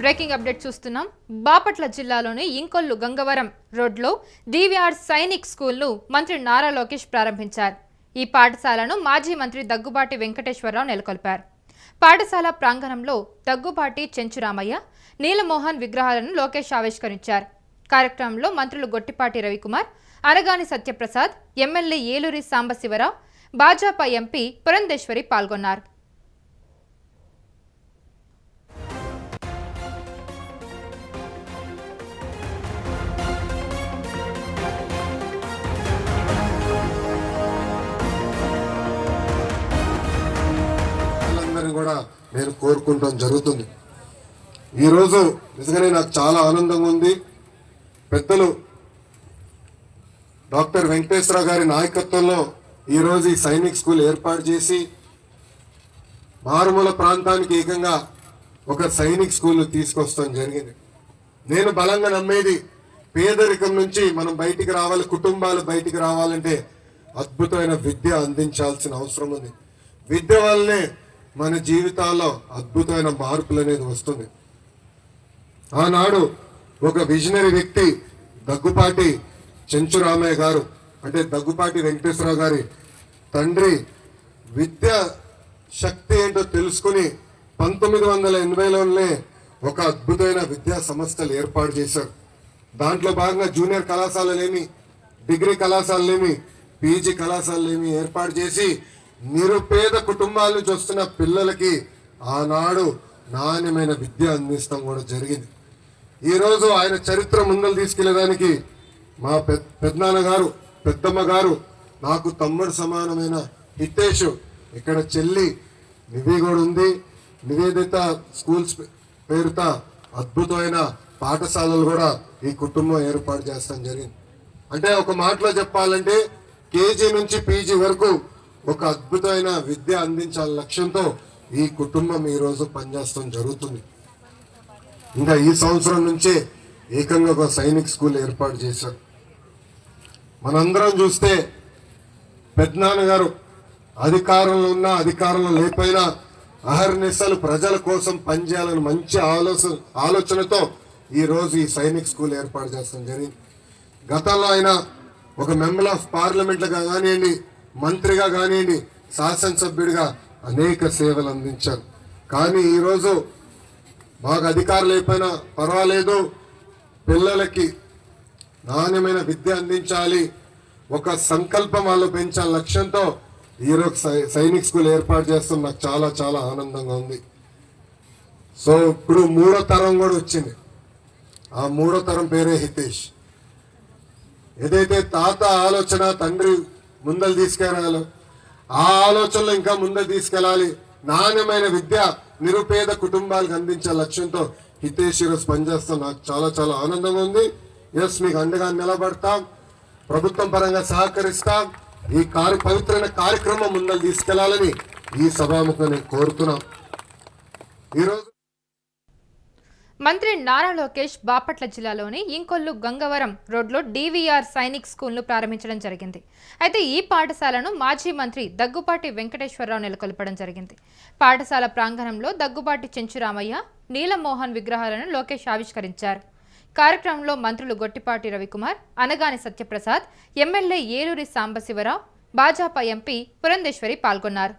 Breaking update చూస్తున్నాం. బాపట్ల జిల్లాలోని ఇంకొల్లు గంగవరం రోడ్లో డివిఆర్ సైనిక్ స్కూల్ను మంత్రి నారా లోకేష్ ప్రారంభించారు. ఈ పాఠశాలను మాజీ మంత్రి దగ్గుబాటి వెంకటేశ్వరరావు నెలకొల్పారు. పాఠశాల ప్రాంగణంలో దగ్గుబాటి చెంచురామయ్య, నీలమోహన్ విగ్రహాలను లోకేష్ ఆవిష్కరించారు. కార్యక్రమంలో మంత్రులు గొట్టిపాటి రవికుమార్, అనగాని సత్యప్రసాద్, ఎమ్మెల్యే ఏలూరి సాంబశివరావు, భాజపా ఎంపీ పురంధేశ్వరి పాల్గొన్నారు. కూడా నేను కోరుకుంటాం జరుగుతుంది. ఈరోజు నిజంగానే నాకు చాలా ఆనందంగా ఉంది. పెద్దలు డాక్టర్ వెంకటేశ్వరరావు గారి నాయకత్వంలో ఈరోజు ఈ సైనిక్ స్కూల్ ఏర్పాటు చేసి మారుమూల ప్రాంతానికి ఏకంగా ఒక సైనిక్ స్కూల్ తీసుకొస్తాం జరిగింది. నేను బలంగా నమ్మేది పేదరికం నుంచి మనం బయటికి రావాలి, కుటుంబాలు బయటికి రావాలంటే అద్భుతమైన విద్య అందించాల్సిన అవసరం ఉంది. విద్య వల్లనే మన జీవితాల్లో అద్భుతమైన మార్పులు అనేది వస్తుంది. ఆనాడు ఒక విజనరీ వ్యక్తి దగ్గుపాటి చెంచురామయ్య గారు, అంటే దగ్గుపాటి వెంకటేశ్వరరావు గారి తండ్రి, విద్యా శక్తి ఏంటో తెలుసుకుని 1980లోనే ఒక అద్భుతమైన విద్యా సంస్థలు ఏర్పాటు చేశారు. దాంట్లో భాగంగా జూనియర్ కళాశాలలేమి, డిగ్రీ కళాశాలలేమి, పీజీ కళాశాలలేమి ఏర్పాటు చేసి నిరుపేద కుటుంబాల నుంచి వస్తున్న పిల్లలకి ఆనాడు నాణ్యమైన విద్య అందిస్తాం కూడా జరిగింది. ఈరోజు ఆయన చరిత్ర ముందలు తీసుకెళ్లేదానికి మా పెద్దనాన్న గారు, పెద్దమ్మ గారు, నాకు తమ్ముడు సమానమైన హితేష్, ఇక్కడ చెల్లి నివి కూడా ఉంది. నివేదిత స్కూల్స్ పేరుతో అద్భుతమైన పాఠశాలలు కూడా ఈ కుటుంబం ఏర్పాటు చేస్తాం జరిగింది. అంటే ఒక మాటలో చెప్పాలంటే కేజీ నుంచి పీజీ వరకు ఒక అద్భుతమైన విద్య అందించాల లక్ష్యంతో ఈ కుటుంబం ఈరోజు పనిచేస్తాం జరుగుతుంది. ఇంకా ఈ సంవత్సరం నుంచే ఏకంగా ఒక సైనిక్ స్కూల్ ఏర్పాటు చేశారు. మనందరం చూస్తే పెద్దనాన్నగారు అధికారంలో ఉన్నా అధికారంలో లేకపోయినా అహర్నిశలు ప్రజల కోసం పనిచేయాలని మంచి ఆలోచనతో ఈరోజు ఈ సైనిక్ స్కూల్ ఏర్పాటు చేస్తాం జరిగింది. గతంలో ఆయన ఒక మెంబర్ ఆఫ్ పార్లమెంట్లుగా కానివ్వండి, మంత్రిగా కానివ్వండి, శాసనసభ్యుడిగా అనేక సేవలు అందించారు. కానీ ఈరోజు మాకు అధికారులు లేకపోయినా పర్వాలేదు, పిల్లలకి నాణ్యమైన విద్య అందించాలి, ఒక సంకల్పం వాళ్ళు పెంచాలి లక్ష్యంతో ఈరోజు సైనిక్ స్కూల్ ఏర్పాటు చేస్తాం. నాకు చాలా చాలా ఆనందంగా ఉంది. సో ఇప్పుడు 3వ తరం కూడా వచ్చింది. ఆ 3వ తరం పేరే హితేష్. ఏదైతే తాత ఆలోచన తండ్రి ముందలు తీసుకెళ్ళాలి, ఆ ఆలోచనలో ఇంకా ముందలు తీసుకెళ్ళాలి, నాణ్యమైన విద్య నిరుపేద కుటుంబాలకు అందించే లక్ష్యంతో హితేష్ ఈరోజు పనిచేస్తాం. నాకు చాలా చాలా ఆనందంగా ఉంది. ఎస్, మీకు అండగా నిలబడతాం, ప్రభుత్వం పరంగా సహకరిస్తాం. ఈ పవిత్రమైన కార్యక్రమం ముందలు తీసుకెళ్లాలని ఈ సభాముఖంగా నేను కోరుతున్నాం. ఈరోజు మంత్రి నారా లోకేష్ బాపట్ల జిల్లాలోని ఇంకొల్లు గంగవరం రోడ్లో డివిఆర్ సైనిక్ స్కూల్ను ప్రారంభించడం జరిగింది. అయితే ఈ పాఠశాలను మాజీ మంత్రి దగ్గుబాటి వెంకటేశ్వరరావు నెలకొల్పడం జరిగింది. పాఠశాల ప్రాంగణంలో దగ్గుబాటి చెంచురామయ్య, నీలమోహన్ విగ్రహాలను లోకేష్ ఆవిష్కరించారు. కార్యక్రమంలో మంత్రులు గొట్టిపాటి రవికుమార్, అనగాని సత్యప్రసాద్, ఎమ్మెల్యే ఏలూరి సాంబశివరావు, భాజపా ఎంపీ పురంధేశ్వరి పాల్గొన్నారు.